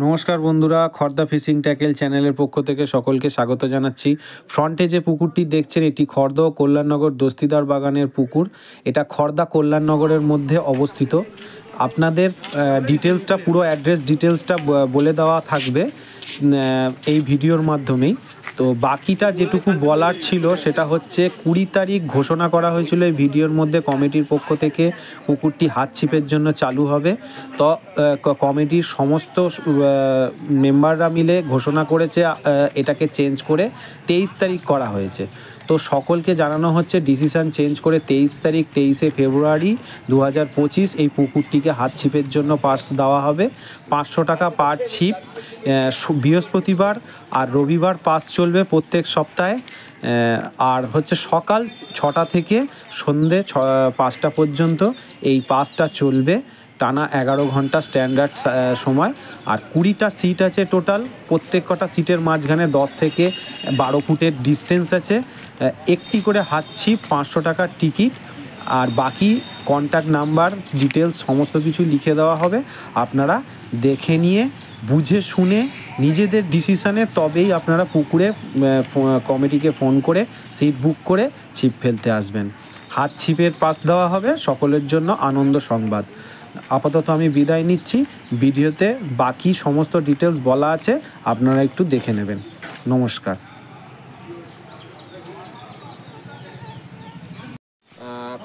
নমস্কার বন্ধুরা, Khardah fishing tackle চ্যানেলের পক্ষ থেকে সকলকে স্বাগত জানাচ্ছি। ফ্রন্টে যে পুকুরটি দেখছেন এটি খর্দা ও কল্যাণনগর দস্তিদার বাগানের পুকুর। এটা খর্দা কল্যাণনগরের মধ্যে অবস্থিত। আপনাদের ডিটেলসটা, পুরো অ্যাড্রেস ডিটেলসটা বলে দেওয়া থাকবে এই ভিডিওর মাধ্যমেই। তো বাকিটা যেটুকু বলার ছিল সেটা হচ্ছে 20 তারিখ ঘোষণা করা হয়েছিল এই ভিডিওর মধ্যে কমিটির পক্ষ থেকে পুকুরটি হাতছিপের জন্য চালু হবে। তো কমিটির সমস্ত মেম্বাররা মিলে ঘোষণা করেছে এটাকে চেঞ্জ করে 23 তারিখ করা হয়েছে। তো সকলকে জানানো হচ্ছে ডিসিশান চেঞ্জ করে 23 তারিখ 23শে ফেব্রুয়ারি 2025 এই পুকুরটিকে হাতছিপের জন্য পাস দেওয়া হবে। 500 টাকা পার ছিপ। বৃহস্পতিবার আর রবিবার পাস চলবে প্রত্যেক সপ্তাহে। আর হচ্ছে সকাল 6টা থেকে সন্ধে 5টা পর্যন্ত এই পাসটা চলবে। টানা 11 ঘন্টা স্ট্যান্ডার্ড সময়। আর 20টা সিট আছে টোটাল। প্রত্যেক কটা সিটের মাঝখানে 10 থেকে 12 ফুটের ডিস্টেন্স আছে। একটি করে হাতছিপ, 500 টাকার টিকিট। আর বাকি কন্ট্যাক্ট নাম্বার ডিটেলস সমস্ত কিছু লিখে দেওয়া হবে। আপনারা দেখে নিয়ে বুঝে শুনে নিজেদের ডিসিশানে তবেই আপনারা পুকুরে কমিটিকে ফোন করে সিট বুক করে ছিপ ফেলতে আসবেন। হাত ছিপের পাস দেওয়া হবে, সকলের জন্য আনন্দ সংবাদ। আপাতত আমি বিদায় নিচ্ছি। ভিডিওতে বাকি সমস্ত ডিটেলস বলা আছে, আপনারা একটু দেখে নেবেন। নমস্কার।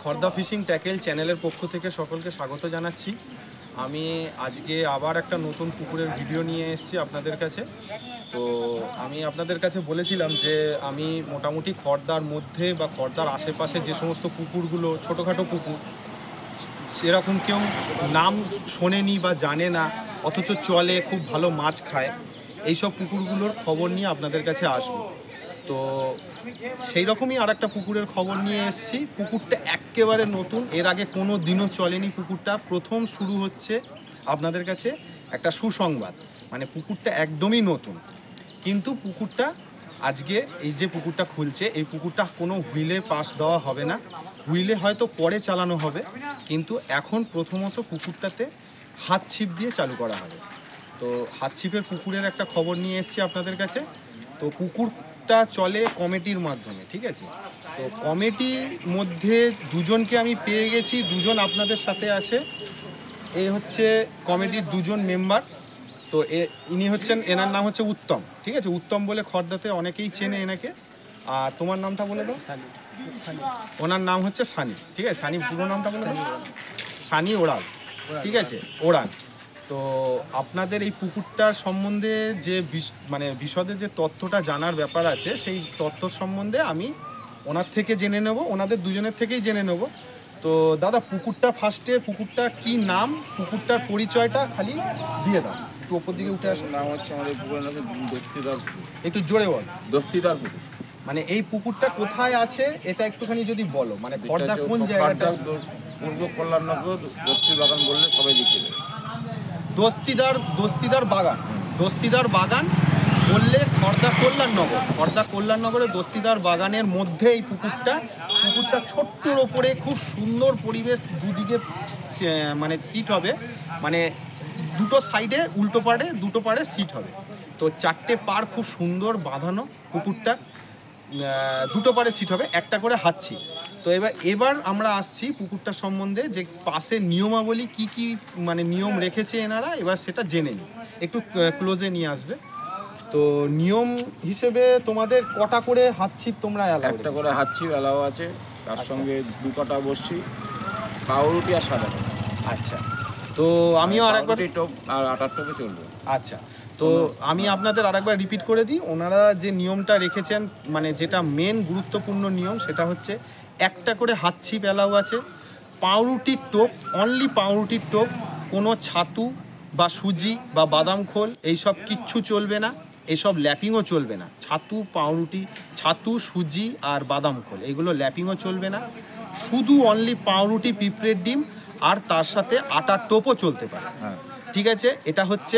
খর্দা ফিশিং ট্যাকেল চ্যানেলের পক্ষ থেকে সকলকে স্বাগত জানাচ্ছি। আমি আজকে আবার একটা নতুন পুকুরের ভিডিও নিয়ে এসেছি আপনাদের কাছে। তো আমি আপনাদের কাছে বলেছিলাম যে আমি মোটামুটি খর্দার মধ্যে বা খর্দার আশেপাশে যে সমস্ত পুকুরগুলো ছোটোখাটো পুকুর, সেরকম কেউ নাম শোনেনি বা জানে না অথচ চলে, খুব ভালো মাছ খায়, এইসব পুকুরগুলোর খবর নিয়ে আপনাদের কাছে আসবো। তো সেই রকমই আর একটা পুকুরের খবর নিয়ে এসেছি। পুকুরটা একেবারে নতুন, এর আগে কোনো দিনও চলেনি পুকুরটা। প্রথম শুরু হচ্ছে আপনাদের কাছে একটা সুসংবাদ, মানে পুকুরটা একদমই নতুন। কিন্তু পুকুরটা আজকে এই যে পুকুরটা খুলছে, এই পুকুরটা কোনো হুইলে পাস দেওয়া হবে না। হুইলে হয়তো পরে চালানো হবে, কিন্তু এখন প্রথমত পুকুরটাতে হাত ছিপ দিয়ে চালু করা হবে। তো হাত ছিপের পুকুরের একটা খবর নিয়ে এসেছি আপনাদের কাছে। তো পুকুরটা চলে কমিটির মাধ্যমে, ঠিক আছে? তো কমিটির মধ্যে দুজনকে আমি পেয়ে গেছি, দুজন আপনাদের সাথে আছে। এই হচ্ছে কমিটির দুজন মেম্বার। তো ইনি হচ্ছেন, এনার নাম হচ্ছে উত্তম, ঠিক আছে? উত্তম বলে খর্দাতে অনেকেই চেনে এনাকে। আর তোমার নামটা বলে দাও। ওনার নাম হচ্ছে সানি, ঠিক আছে? সানি পুরো নামটা বলে দাও। সানি ওড়াল, ঠিক আছে? ওড়াল। তো আপনাদের এই পুকুরটার সম্বন্ধে যে বিশদে যে তথ্যটা জানার ব্যাপার আছে, সেই তথ্য সম্বন্ধে আমি ওনার থেকে জেনে নেব, ওনাদের দুজনের থেকেই জেনে নেব। তো দাদা, পুকুরটা কি নাম, পুকুরটার পরিচয়টা খালি দিয়ে দাও। একটু ওপর দিকে উঠে আসো। নাম হচ্ছে আমাদের পুকুরের নাম দস্তিদার। একটু জোরে বল। দস্তিদার পুকুর। মানে এই পুকুরটা কোথায় আছে এটা একটুখানি যদি বলো, মানে খর্দা কোন জায়গাটা? পূর্ব কল্যাণনগর দস্তি বাগান বললে সবাই দেখে দেবে। দস্তিদার বাগান, দস্তিদার বাগান বললে খর্দা কল্যাণনগরে দস্তিদার বাগানের মধ্যে এই পুকুরটা ছোট্টর ওপরে খুব সুন্দর পরিবেশ। দুদিকে মানে সিট হবে, মানে দুটো সাইডে দুটো পাড়ে সিট হবে। তো 4টে পাড় খুব সুন্দর বাঁধানো পুকুরটা। দুটো পাড়ে সিট হবে, একটা করে হাতছি। তো এবার আমরা আসছি পুকুরটার সম্বন্ধে, যে পাশে নিয়মাবলী কি মানে নিয়ম রেখেছে এনারা, এবার সেটা জেনে নিই। একটু ক্লোজে নিয়ে আসবে। তো নিয়ম হিসেবে তোমাদের কটা করে হাতছিপ তোমরা অ্যালাউ? একটা করে হাতছিপ অ্যালাউ আছে, তার সঙ্গে 2 কাটা বসছি, পাউরুটি আর সাদা। আচ্ছা, তো আমিও আরেকবার টোপ আর আটার টোপে চলবে। আচ্ছা, তো আমি আপনাদের আরেকবার রিপিট করে দিই। ওনারা যে নিয়মটা রেখেছেন, মানে যেটা মেন গুরুত্বপূর্ণ নিয়ম, সেটা হচ্ছে একটা করে হাতছিপ অ্যালাউ আছে। পাউরুটির টোপ, অনলি পাউরুটির টোপ। কোনো ছাতু বা সুজি বা বাদাম খোল এইসব কিচ্ছু চলবে না, এইসব ল্যাপিংও চলবে না। ছাতু, সুজি আর বাদাম খোল এইগুলো ল্যাপিংও চলবে না। শুধু অনলি পাউরুটি, পিঁপড়ের ডিম আর তার সাথে আটার টোপও চলতে পারে। হ্যাঁ, ঠিক আছে? এটা হচ্ছে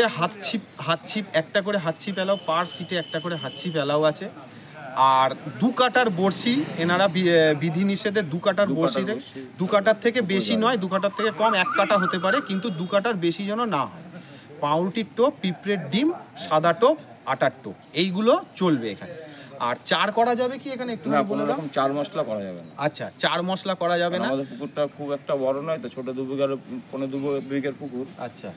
হাতছিপ একটা করে হাতছিপ অ্যালাউ, পার সিটে একটা করে হাতছিপ অ্যালাউ আছে। আর 2 কাটার বড়শি এনারা বিধিনিষেধে 2 কাটার বড়শি, 2 কাটার থেকে বেশি নয়, 2 কাটার থেকে কম, 1 কাটা হতে পারে, কিন্তু 2 কাটার বেশি যেন না হয়। পাউরুটির টোপ, পিঁপড়ের ডিম, সাদা টোপ, আটার টোপ, এইগুলো চলবে এখানে। আর চার করা যাবে কি এখানে একটু না, বলে কোনো দাও। রকম চার মশলা করা যাবে না। আচ্ছা, চার মশলা করা যাবে না। আমাদের পুকুরটা খুব একটা বড় নয় তো, ছোট 2 বিঘার 2 বিঘার পুকুর। আচ্ছা,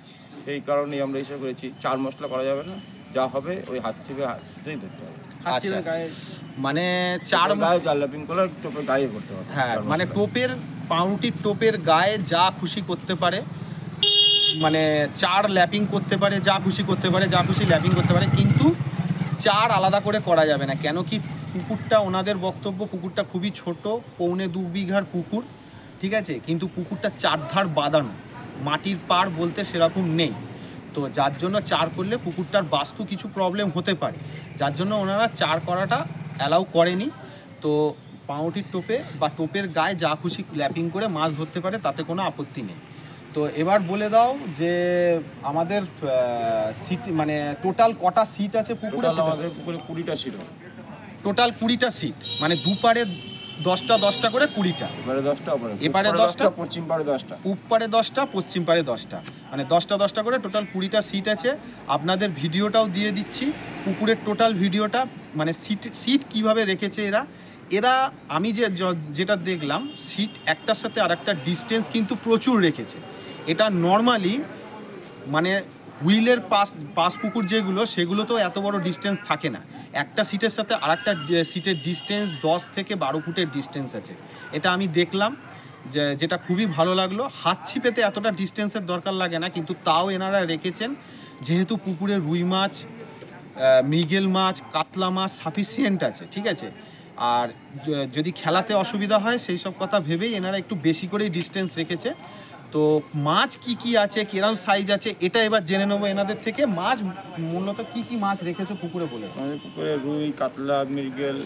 সেই কারণেই আমরা হিসাব করেছি চার মশলা করা যাবে না, যা হবে ওই হাত চিপেই ধরতে হবে। আচ্ছা, মানে চার গায়ে চার ল্যাপিং করে টোপে গায়ে করতে হবে। হ্যাঁ, চার মানে মশলা। টোপের, পাউরুটির টোপের গায়ে যা খুশি করতে পারে, মানে চার ল্যাপিং করতে পারে, যা খুশি করতে পারে, যা খুশি ল্যাপিং করতে পারে, কিন্তু চার আলাদা করে করা যাবে না। কেন কি, পুকুরটা, ওনাদের বক্তব্য, পুকুরটা খুবই ছোট, 1.25 বিঘার পুকুর, ঠিক আছে, কিন্তু পুকুরটা চারধার বাঁধানো, মাটির পাড় বলতে সেরকম নেই। তো যার জন্য চার করলে পুকুরটার বাস্তু কিছু প্রবলেম হতে পারে, যার জন্য ওনারা চার করাটা অ্যালাউ করেনি। তো পাউরুটির টোপে বা টোপের গায়ে যা খুশি ল্যাপিং করে মাছ ধরতে পারে, তাতে কোনো আপত্তি নেই। তো এবার বলে দাও যে আমাদের সিট, মানে টোটাল কটা সিট আছে পুকুরে? টোটাল আমাদের পুকুরে 20টা ছিল। টোটাল 20টা সিট, মানে দুপারে 10টা করে 20টা। এবারে 10টা, এপারে 10টা, পশ্চিম পাড়ে 10টা, পূব পারে 10টা, পশ্চিম পারে 10টা, মানে 10টা করে টোটাল 20টা সিট আছে। আপনাদের ভিডিওটাও দিয়ে দিচ্ছি, পুকুরের টোটাল ভিডিওটা, মানে সিট কিভাবে রেখেছে এরা আমি যেটা দেখলাম, সিট একটার সাথে আরেকটা ডিস্টেন্স কিন্তু প্রচুর রেখেছে। এটা নর্মালি মানে হুইলের পাশ পুকুর যেগুলো, সেগুলো তো এত বড় ডিস্টেন্স থাকে না। একটা সিটের সাথে আরেকটা সিটের ডিস্টেন্স 10 থেকে 12 ফুটের ডিস্টেন্স আছে। এটা আমি দেখলাম, যেটা খুবই ভালো লাগলো। হাত ছিপেতে এতটা ডিস্টেন্সের দরকার লাগে না, কিন্তু তাও এনারা রেখেছেন, যেহেতু পুকুরে রুই মাছ, মৃগেল মাছ, কাতলা মাছ সাফিসিয়েন্ট আছে, ঠিক আছে। আর যদি খেলাতে অসুবিধা হয় সেই সব কথা ভেবেই এনারা একটু বেশি করেই ডিস্টেন্স রেখেছে। তো মাছ কি আছে, কিরকম সাইজ আছে, এটা এবার জেনে নেবো এনাদের থেকে। মাছ মূলত কি মাছ রেখেছো পুকুরে বলে? আমাদের পুকুরে রুই, কাতলা, মৃগেল,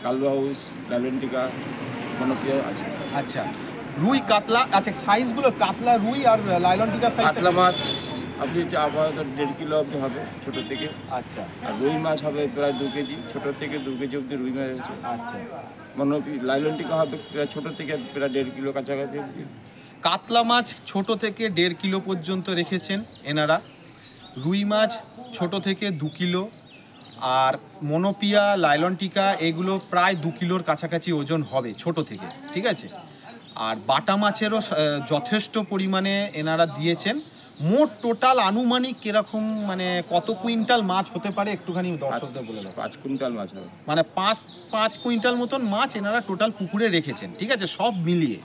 কালবাউস, লালন্টিকা, মনোপিয়া আছে। আচ্ছা, রুই, কাতলা, আচ্ছা সাইজগুলো, কাতলা, রুই আর লাইলনটিকা সাইজ। কাতলা মাছ আপনি আপাতত 1.5 কিলো অবধি হবে ছোট থেকে। আচ্ছা, আর রুই মাছ হবে প্রায় 2 কেজি, ছোট থেকে 2 কেজি অবধি রুই মাছ আছে। আচ্ছা, লাইলনটিকা হবে প্রায় ছোট থেকে প্রায় 1.5 কিলো কাছাকাছি অবধি। কাতলা মাছ ছোট থেকে 1.5 কিলো পর্যন্ত রেখেছেন এনারা। রুই মাছ ছোট থেকে 2 কিলো, আর মনোপিয়া, লাইলনটিকা এগুলো প্রায় 2 কিলোর কাছাকাছি ওজন হবে ছোট থেকে, ঠিক আছে। আর বাটা মাছেরও যথেষ্ট পরিমাণে এনারা দিয়েছেন। মোট টোটাল আনুমানিক কিরকম, মানে কত কুইন্টাল মাছ হতে পারে একটুখানি দর্শকদের বলে দাও। 5 কুইন্টাল মাছ হবে, মানে 5 কুইন্টাল মতন মাছ এনারা টোটাল পুকুরে রেখেছেন, ঠিক আছে, সব মিলিয়ে।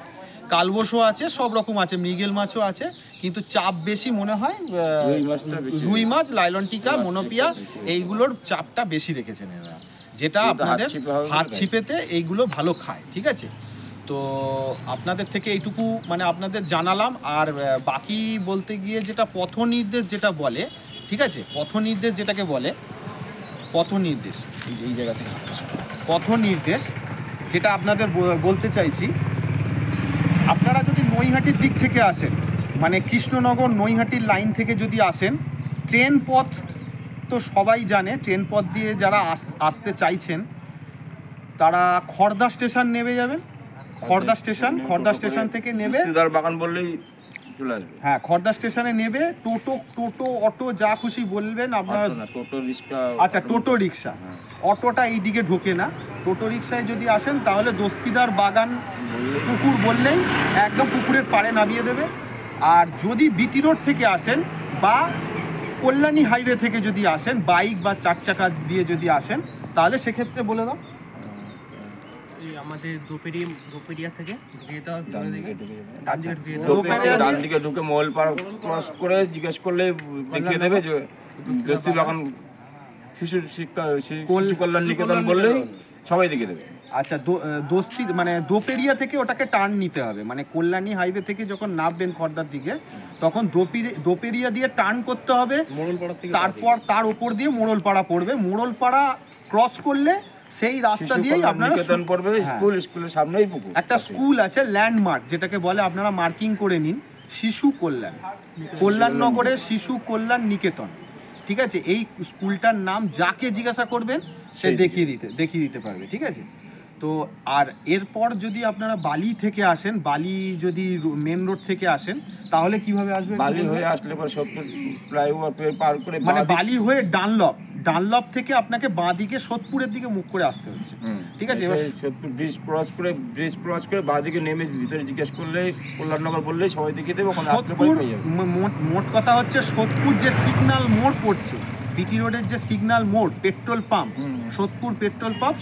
কালবোসও আছে, সব রকম আছে, মৃগেল মাছও আছে, কিন্তু চাপ বেশি মনে হয় রুই মাছ, লাইলনটিকা, মনোপিয়া এইগুলোর চাপটা বেশি রেখেছেন এনারা, যেটা আপনাদের হাত ছিপেতে এইগুলো ভালো খায়, ঠিক আছে। তো আপনাদের থেকে এইটুকু মানে আপনাদের জানালাম। আর বাকি বলতে গিয়ে যেটা পথ নির্দেশ যেটা বলে, ঠিক আছে, পথ নির্দেশ যেটাকে বলে, পথ নির্দেশ এই জায়গা থেকে পথ নির্দেশ যেটা আপনাদের বলতে চাইছি, আপনারা যদি নৈহাটির দিক থেকে আসেন, মানে কৃষ্ণনগর নৈহাটির লাইন থেকে যদি আসেন, ট্রেন পথ তো সবাই জানে, ট্রেন পথ দিয়ে যারা আসতে চাইছেন তারা খড়দা স্টেশন নেমে যাবেন। খড়দা স্টেশন থেকে নেবে, বাগান বললেই চলে আসবে। হ্যাঁ, খড়দা স্টেশনে নেবে। টোটো অটো যা খুশি বলবেন আপনারা। টোটো রিক্সা, আচ্ছা, টোটো রিক্সা, অটোটা এই দিকে ঢোকে না। টোটো রিক্সায় যদি আসেন তাহলে দস্তিদার বাগান পুকুর বললেই একদম পুকুরের পাড়ে নামিয়ে দেবে। আর যদি বিটি রোড থেকে আসেন বা কল্যাণী হাইওয়ে থেকে যদি আসেন, বাইক বা 4 চাকা দিয়ে যদি আসেন, তাহলে সেক্ষেত্রে বলে দাও। আমাদের দোপেরিয়া থেকে ডান দিকে ঢুকে মোবাইল পার ক্রস করে জিজ্ঞেস করলে দেখিয়ে দেবে যে দস্তি বাগান শিশু কল্যাণ নিকেতন বললেই সবাই দেখিয়ে দেবে। আচ্ছা, দোস্তি মানে দোপেরিয়া থেকে ওটাকে টার্ন নিতে হবে, মানে কল্যাণী হাইওয়ে থেকে যখন নামবেন খড়দার দিকে, তখন দোপেরিয়া দিয়ে টার্ন করতে হবে। তারপর তার উপর দিয়ে মোড়লপাড়া পড়বে। মোড়লপাড়া ক্রস করলে সেই রাস্তা দিয়েই আপনারা পড়বে। স্কুলের সামনেই পুকুর, একটা স্কুল আছে ল্যান্ডমার্ক যেটাকে বলে, আপনারা মার্কিং করে নিন, শিশু কল্যাণনগরের শিশু কল্যাণ নিকেতন, ঠিক আছে। এই স্কুলটার নাম যাকে জিজ্ঞাসা করবেন সে দেখিয়ে দিতে পারবে, ঠিক আছে। তো আর এরপর যদি আপনারা বালি থেকে আসেন, বালি যদি মেন রোড থেকে আসেন তাহলে কিভাবে আসবেন? বালি হয়ে আসলে পরে 70 ফ্লাইওভার পার করে মানে বালি হয়ে ডানলপ থেকে আপনাকে বাঁ দিকে সোদপুরের দিকে মুখ করে আসতে হচ্ছে, ঠিক আছে? এবার 70 ব্রিজ ক্রস করে বাঁ দিকে নেমে ভিতরে জিজ্ঞেস করলে কল্যাণনগর বললেই সবাই দেখিয়ে দেবে, ওখানে আসলে পরে পেয়ে যাবে। মোট কথা হচ্ছে সোদপুর যে সিগন্যাল মোড় পড়ছে, বিটি রোডের যে সিগন্যাল মোড়, petrol pump, Sodepur petrol pump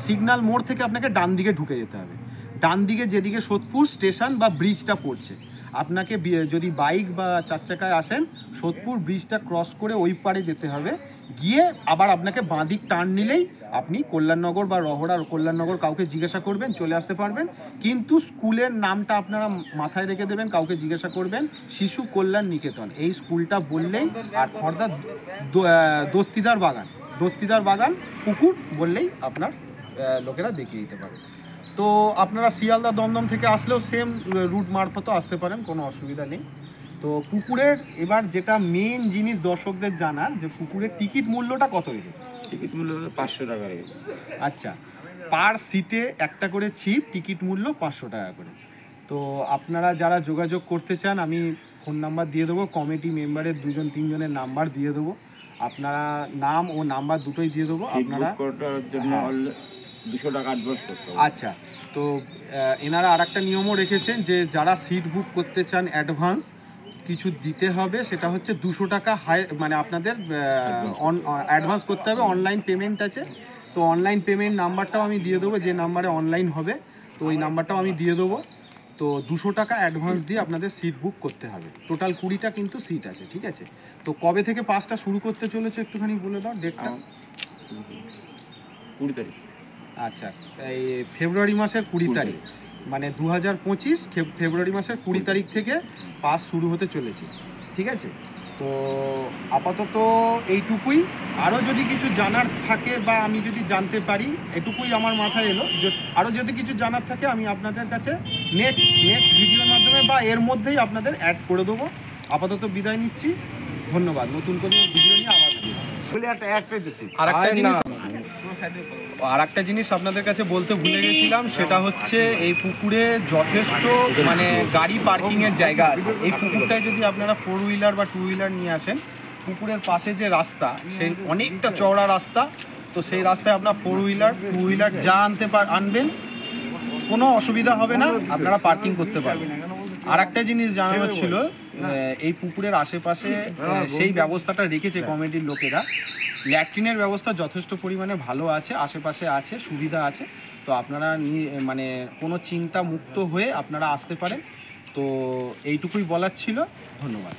signal মোড় থেকে আপনাকে ডান দিকে ঢুকে যেতে হবে। ডান দিকে যেদিকে সোদপুর স্টেশন বা ব্রিজটা পড়ছে, আপনাকে যদি বাইক বা চার চাকায় আসেন সোদপুর ব্রিজটা ক্রস করে ওই পারে যেতে হবে, গিয়ে আবার আপনাকে বাঁ দিক টার্ন নিলেই আপনি কল্যাণনগর বা রহড়ার কল্যাণনগর কাউকে জিজ্ঞাসা করবেন, চলে আসতে পারবেন। কিন্তু স্কুলের নামটা আপনারা মাথায় রেখে দেবেন, কাউকে জিজ্ঞাসা করবেন শিশু কল্যাণ নিকেতন, এই স্কুলটা বললেই, আর খর্দা দস্তিদার বাগান পুকুর বললেই আপনার লোকেরা দেখিয়ে দিতে পারবে। তো আপনারা শিয়ালদা দমদম থেকে আসলেও সেম রুট মারফতও আসতে পারেন, কোনো অসুবিধা নেই। তো পুকুরের এবার যেটা মেন জিনিস দর্শকদের জানার, যে পুকুরের টিকিট মূল্যটা কত রেখেছে? টিকিট মূল্য হলো 500 টাকা রেখেছে। আচ্ছা, পার সিটে একটা করে ছিপ, টিকিট মূল্য 500 টাকা করে। তো আপনারা যারা যোগাযোগ করতে চান, আমি ফোন নাম্বার দিয়ে দেবো, কমিটি মেম্বারের 2-3 জনের নাম্বার দিয়ে দেবো, আপনারা নাম ও নাম্বার দুটোই দিয়ে দেবো। আপনারা করার জন্য 200 টাকা অ্যাডভান্স করতে হবে। আচ্ছা, তো এনারা আর একটা নিয়মও রেখেছেন যে যারা সিট বুক করতে চান অ্যাডভান্স কিছু দিতে হবে, সেটা হচ্ছে 200 টাকা মানে আপনাদের অ্যাডভান্স করতে হবে। অনলাইন পেমেন্ট আছে, তো অনলাইন পেমেন্ট নাম্বারটাও আমি দিয়ে দেবো, যে নাম্বারে অনলাইন হবে তো ওই নাম্বারটাও আমি দিয়ে দেবো। তো 200 টাকা অ্যাডভান্স দিয়ে আপনাদের সিট বুক করতে হবে। টোটাল 20টা কিন্তু সিট আছে, ঠিক আছে? তো কবে থেকে পাসটা শুরু করতে চলেছে একটুখানি বলে দাও ডেটটা। 20 তারিখ। আচ্ছা, এই ফেব্রুয়ারি মাসের 20 তারিখ, মানে 2025 ফেব্রুয়ারি মাসের 20 তারিখ থেকে পাস শুরু হতে চলেছে, ঠিক আছে? তো আপাতত এইটুকুই। আরও যদি কিছু জানার থাকে বা আমি যদি জানতে পারি, এটুকুই আমার মাথায় এলো। আরও যদি কিছু জানার থাকে আমি আপনাদের কাছে নেক্সট ভিডিওর মাধ্যমে বা এর মধ্যেই আপনাদের অ্যাড করে দেবো। আপাতত বিদায় নিচ্ছি, ধন্যবাদ। নতুন কোনো ভিডিও নিয়ে আবার আর একটা জিনিস আপনাদের কাছে বলতে ভুলে গেছিলাম, সেটা হচ্ছে এই পুকুরে যথেষ্ট মানে গাড়ি পার্কিংয়ের জায়গা আছে। এই পুকুরটায় যদি আপনারা 4 হুইলার বা 2 হুইলার নিয়ে আসেন, পুকুরের পাশে যে রাস্তা, সেই অনেকটা চওড়া রাস্তা, তো সেই রাস্তায় আপনার 4 হুইলার 2 হুইলার যা আনবেন কোনো অসুবিধা হবে না, আপনারা পার্কিং করতে পারবেন। আর একটা জিনিস জানানোর ছিল, এই পুকুরের আশেপাশে সেই ব্যবস্থাটা রেখেছে কমিটির লোকেরা, ল্যাট্রিনের ব্যবস্থা যথেষ্ট পরিমাণে ভালো আছে, আশেপাশে আছে, সুবিধা আছে। তো আপনারা মানে কোনো চিন্তা মুক্ত হয়ে আপনারা আসতে পারেন। তো এইটুকুই বলার ছিল, ধন্যবাদ।